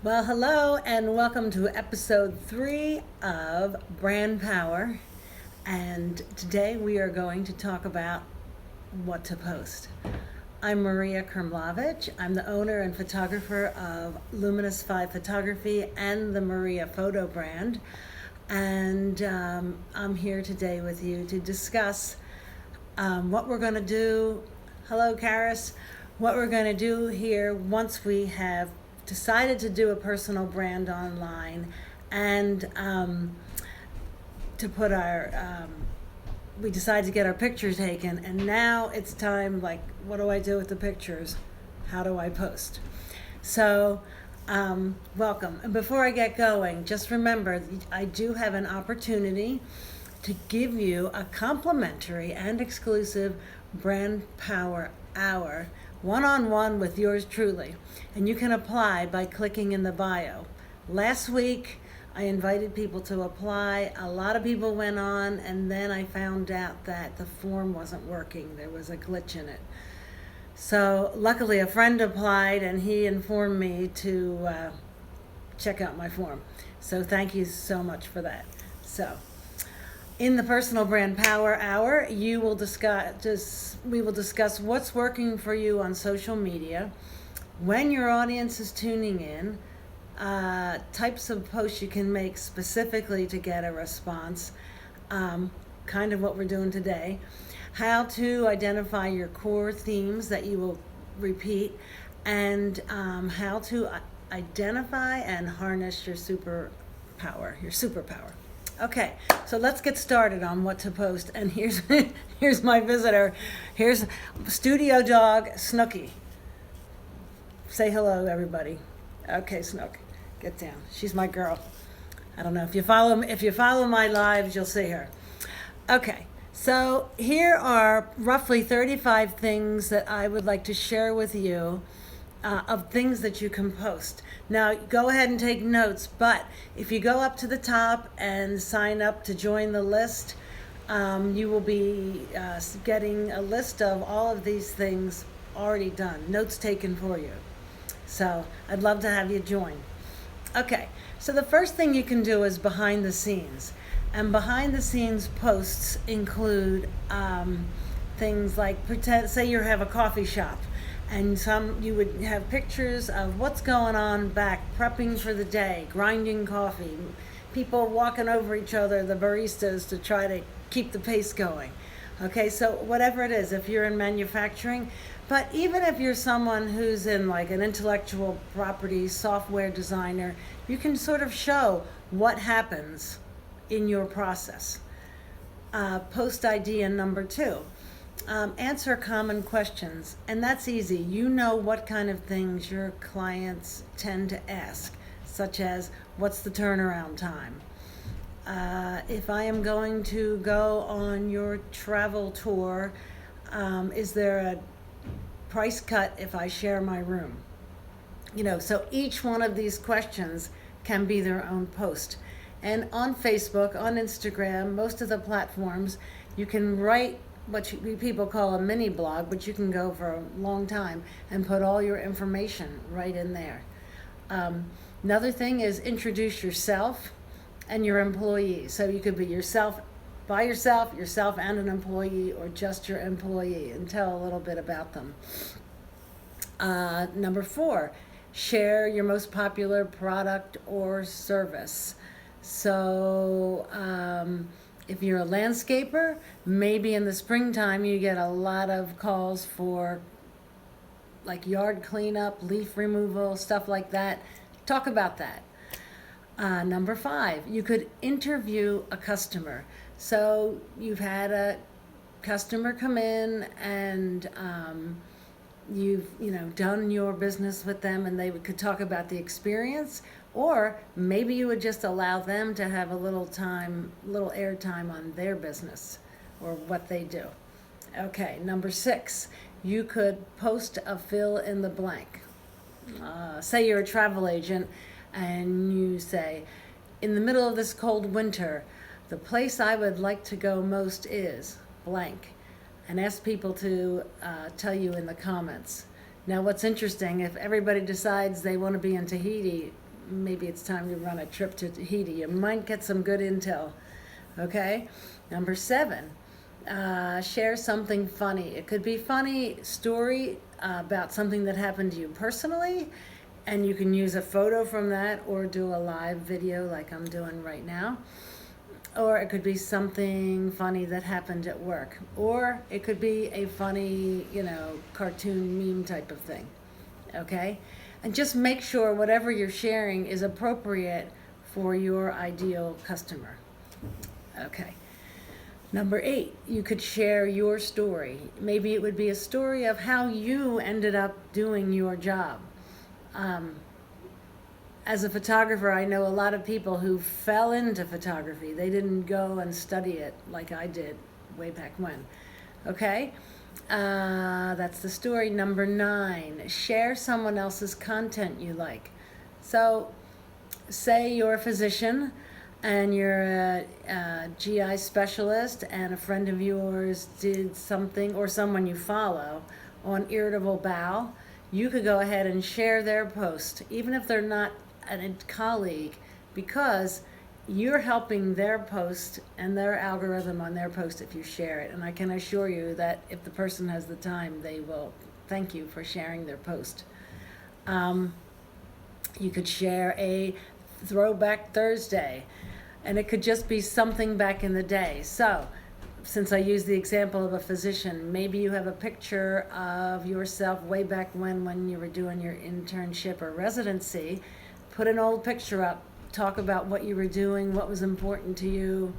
Well, hello, and welcome to episode 3 of Brand Power. And today we are going to talk about what to post. I'm Maria Krmlovic. I'm the owner and photographer of Luminous 5 Photography and the Maria Photo brand. And I'm here today with you to discuss what we're going to do. Hello, Karis. What we're going to do here once we have decided to do a personal brand online and to put we decided to get our picture taken, and now it's time, like, what do I do with the pictures? How do I post? So, welcome. And before I get going, just remember, I do have an opportunity to give you a complimentary and exclusive Brand Power Hour, one-on-one with yours truly. And you can apply by clicking in the bio. Last week, I invited people to apply. A lot of people went on, and then I found out that the form wasn't working. There was a glitch in it. So luckily a friend applied, and he informed me to check out my form. So thank you so much for that. So in the Personal Brand Power Hour, we will discuss what's working for you on social media, when your audience is tuning in, types of posts you can make specifically to get a response, kind of what we're doing today, how to identify your core themes that you will repeat, and how to identify and harness your superpower. Okay, so let's get started on what to post. And here's my visitor. Here's studio dog Snooky. Say hello, everybody. Okay, Snook, get down. She's my girl. I don't know if you follow my lives, you'll see her. Okay, so here are roughly 35 things that I would like to share with you. Of things that you can post. Now, go ahead and take notes, but if you go up to the top and sign up to join the list, you will be getting a list of all of these things already done, notes taken for you. So I'd love to have you join. Okay, so the first thing you can do is behind the scenes. And behind the scenes posts include things like, say you have a coffee shop, and you would have pictures of what's going on back, prepping for the day, grinding coffee, people walking over each other, the baristas, to try to keep the pace going. Okay, so whatever it is, if you're in manufacturing, but even if you're someone who's in like an intellectual property software designer, you can sort of show what happens in your process. Post idea number 2. Answer common questions, and that's easy. You know what kind of things your clients tend to ask, such as, what's the turnaround time? If I am going to go on your travel tour, is there a price cut if I share my room? So each one of these questions can be their own post. And on Facebook, on Instagram, most of the platforms, you can write what people call a mini blog, but you can go for a long time and put all your information right in there. Another thing is introduce yourself and your employees. So you could be yourself and an employee, or just your employee, and tell a little bit about them. Number 4, share your most popular product or service. So if you're a landscaper, maybe in the springtime you get a lot of calls for like yard cleanup, leaf removal, stuff like that. Talk about that. Number 5, you could interview a customer. So you've had a customer come in, and you've done your business with them, and they could talk about the experience, or maybe you would just allow them to have a little airtime on their business or what they do. Okay, number 6, you could post a fill in the blank. Say you're a travel agent, and you say, in the middle of this cold winter, the place I would like to go most is blank, and ask people to tell you in the comments. Now, what's interesting, if everybody decides they want to be in Tahiti, maybe it's time to run a trip to Tahiti. You might get some good intel. Okay? Number 7, share something funny. It could be funny story about something that happened to you personally, and you can use a photo from that or do a live video like I'm doing right now. Or it could be something funny that happened at work. Or it could be a funny, cartoon meme type of thing. Okay? And just make sure whatever you're sharing is appropriate for your ideal customer. Okay. Number 8, you could share your story. Maybe it would be a story of how you ended up doing your job. As a photographer, I know a lot of people who fell into photography. They didn't go and study it like I did way back when. Okay? That's the story. Number 9, share someone else's content you like. So, say you're a physician and you're a GI specialist and a friend of yours did something, or someone you follow, on irritable bowel. You could go ahead and share their post, even if they're not a colleague, because you're helping their post and their algorithm on their post if you share it. And I can assure you that if the person has the time, they will thank you for sharing their post. You could share a Throwback Thursday, and it could just be something back in the day. So, since I used the example of a physician, maybe you have a picture of yourself way back when you were doing your internship or residency. Put an old picture up, talk about what you were doing, what was important to you,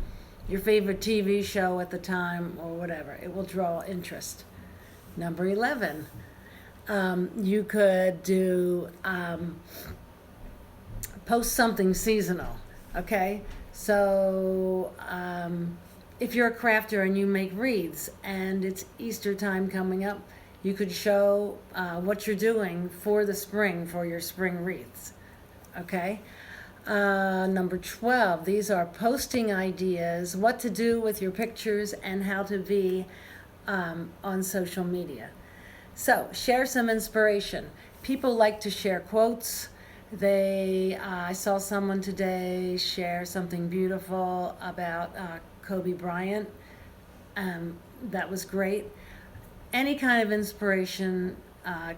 your favorite TV show at the time, or whatever. It will draw interest. Number 11, you could do post something seasonal, okay? So if you're a crafter and you make wreaths and it's Easter time coming up, you could show what you're doing for the spring, for your spring wreaths. Okay? Number 12, these are posting ideas, what to do with your pictures and how to be on social media. So, share some inspiration. People like to share quotes. I saw someone today share something beautiful about Kobe Bryant. That was great. Any kind of inspiration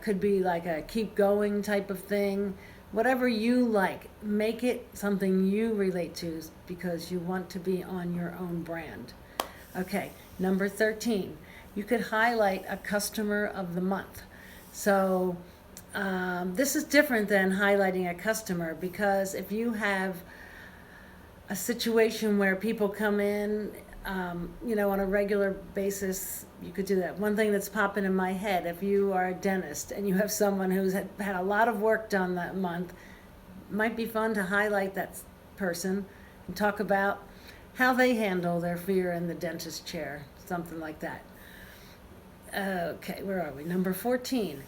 could be like a keep going type of thing. Whatever you like, make it something you relate to because you want to be on your own brand. Okay, number 13, you could highlight a customer of the month. So this is different than highlighting a customer, because if you have a situation where people come in, on a regular basis, you could do that. One thing that's popping in my head, if you are a dentist and you have someone who's had a lot of work done that month, it might be fun to highlight that person and talk about how they handle their fear in the dentist chair, something like that. Okay, where are we? Number 14.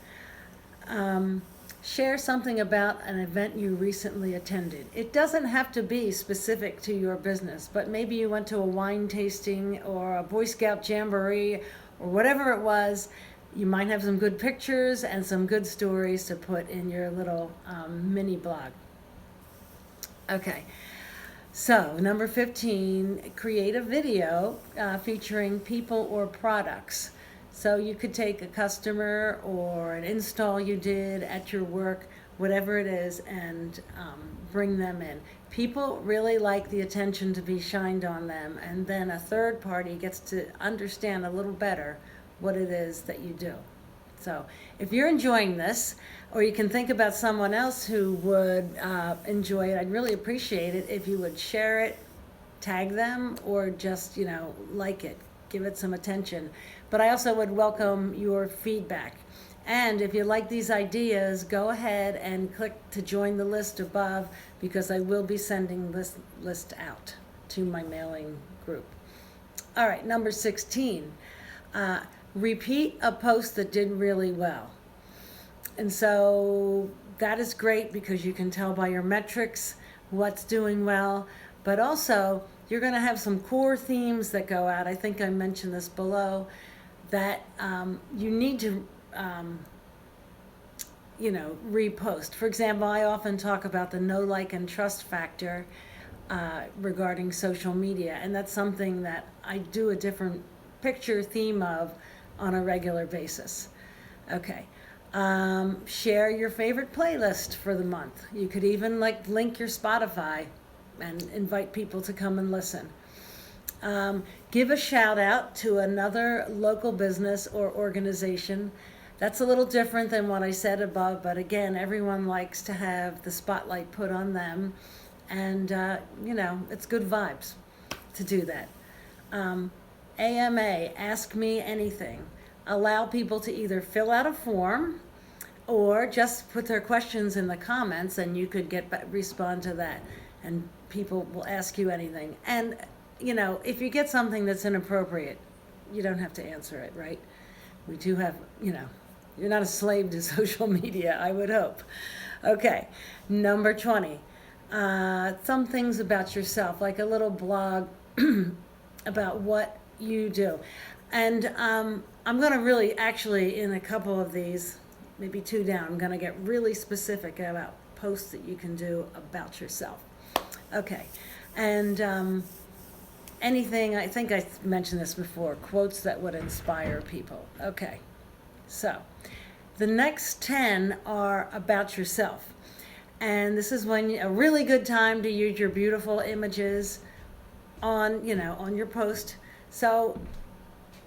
Share something about an event you recently attended. It doesn't have to be specific to your business, but maybe you went to a wine tasting or a Boy Scout jamboree or whatever it was. You might have some good pictures and some good stories to put in your little mini blog. Okay, so number 15, create a video featuring people or products. So you could take a customer or an install you did at your work, whatever it is, and bring them in. People really like the attention to be shined on them, and then a third party gets to understand a little better what it is that you do. So if you're enjoying this, or you can think about someone else who would enjoy it, I'd really appreciate it if you would share it, tag them, or just, like it. Give it some attention. But I also would welcome your feedback. And if you like these ideas, go ahead and click to join the list above, because I will be sending this list out to my mailing group. All right, number 16. Repeat a post that did really well. And so that is great because you can tell by your metrics what's doing well, but also you're going to have some core themes that go out. I think I mentioned this below, that you need to repost. For example, I often talk about the know, like, and trust factor regarding social media, and that's something that I do a different picture theme of on a regular basis. Okay. Share your favorite playlist for the month. You could even link your Spotify and invite people to come and listen. Give a shout out to another local business or organization. That's a little different than what I said above, but again, everyone likes to have the spotlight put on them, and it's good vibes to do that. AMA, Ask Me Anything. Allow people to either fill out a form or just put their questions in the comments, and you could respond to that, and people will ask you anything. And if you get something that's inappropriate, you don't have to answer it, right? We do have, you're not a slave to social media, I would hope. Okay, number 20. Some things about yourself, like a little blog about what you do. And I'm going to really, actually, in a couple of these, maybe 2 down, I'm going to get really specific about posts that you can do about yourself. Okay, and anything, I think I mentioned this before, quotes that would inspire people. Okay, so the next 10 are about yourself. And this is when a really good time to use your beautiful images on your post. So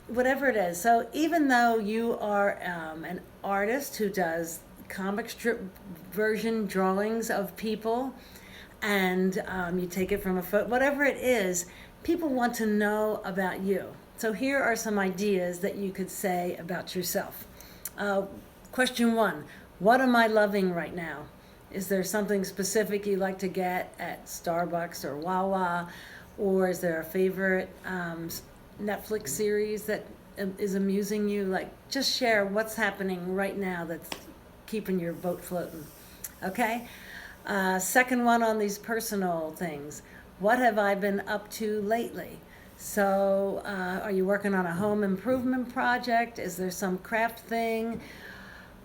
whatever it is. So even though you are an artist who does comic strip version drawings of people, and you take it from a photo, whatever it is, people want to know about you. So here are some ideas that you could say about yourself. Question 1, what am I loving right now? Is there something specific you like to get at Starbucks or Wawa? Or is there a favorite Netflix series that is amusing you? Just share what's happening right now that's keeping your boat floating. Okay? Second one on these personal things. What have I been up to lately? So are you working on a home improvement project? Is there some craft thing?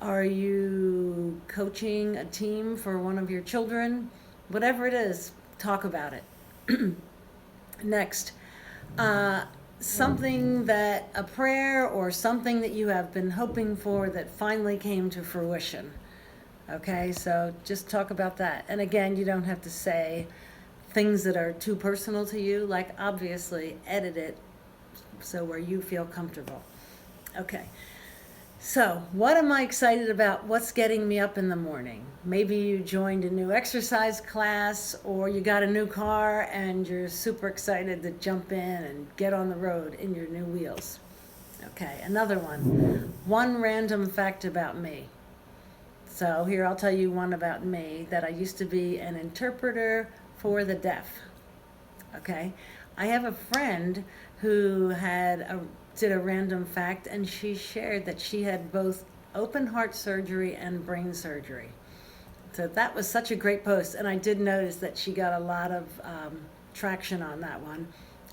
Are you coaching a team for one of your children? Whatever it is, talk about it. Next, something that, a prayer or something that you have been hoping for that finally came to fruition. Okay, so just talk about that. And again, you don't have to say things that are too personal to you, obviously edit it so where you feel comfortable. Okay. So, what am I excited about? What's getting me up in the morning? Maybe you joined a new exercise class, or you got a new car and you're super excited to jump in and get on the road in your new wheels. Okay, another one. One random fact about me. So here, I'll tell you one about me, that I used to be an interpreter for the deaf. Okay, I have a friend who did a random fact, and she shared that she had both open heart surgery and brain surgery. So that was such a great post, and I did notice that she got a lot of traction on that one.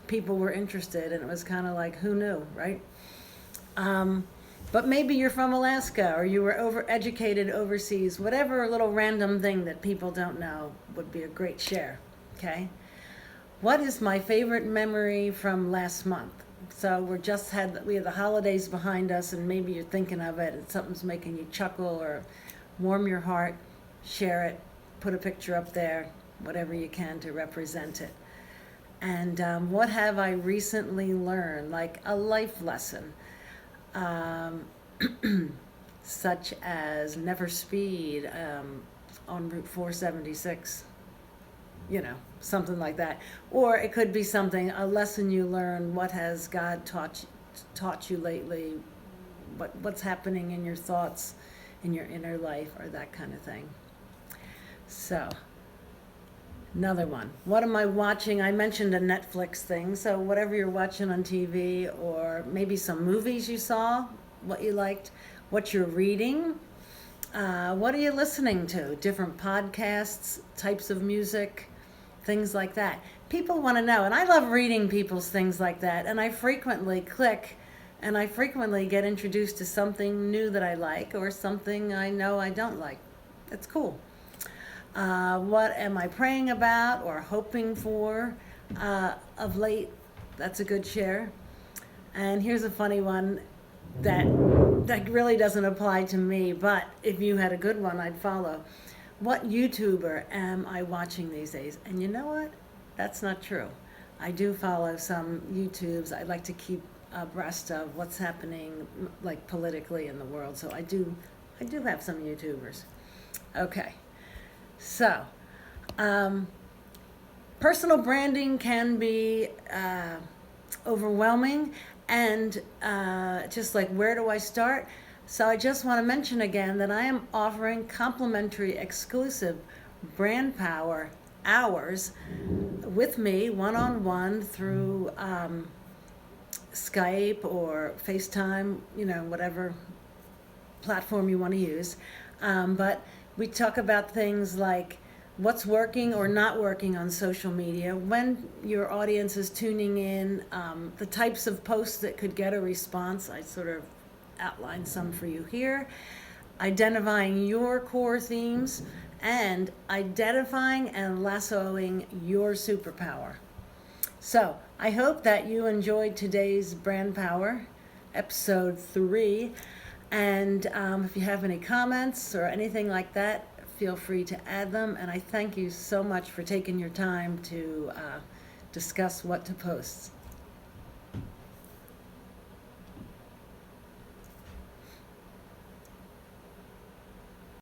People were interested, and it was kind of like, who knew, right? But maybe you're from Alaska, or you were overeducated overseas. Whatever little random thing that people don't know would be a great share. Okay? What is my favorite memory from last month? So we had the holidays behind us, and maybe you're thinking of it and something's making you chuckle or warm your heart. Share it, put a picture up there, whatever you can to represent it. And what have I recently learned, like a life lesson, such as never speed on Route 476. Something like that. Or it could be a lesson you learned. What has God taught you lately? What's happening in your thoughts, in your inner life, or that kind of thing. So, another one. What am I watching? I mentioned a Netflix thing. So whatever you're watching on TV, or maybe some movies you saw, what you liked, what you're reading, what are you listening to? Different podcasts, types of music, things like that. People want to know, and I love reading people's things like that, and I frequently click And I frequently get introduced to something new that I like or something I know I don't like. It's cool. What am I praying about or hoping for of late? That's a good share. And here's a funny one that really doesn't apply to me, but if you had a good one, I'd follow. What YouTuber am I watching these days? And you know what? That's not true. I do follow some YouTubes. I like to keep abreast of what's happening, like politically in the world. So I do have some YouTubers. Okay, so personal branding can be overwhelming, and just like, where do I start? So I just want to mention again that I am offering complimentary exclusive brand power hours with me one-on-one through Skype or FaceTime, whatever platform you want to use. But we talk about things like what's working or not working on social media, when your audience is tuning in, the types of posts that could get a response. I sort of outlined some for you here. Identifying your core themes and identifying and lassoing your superpower. So I hope that you enjoyed today's Brand Power, episode 3. And if you have any comments or anything like that, feel free to add them. And I thank you so much for taking your time to discuss what to post.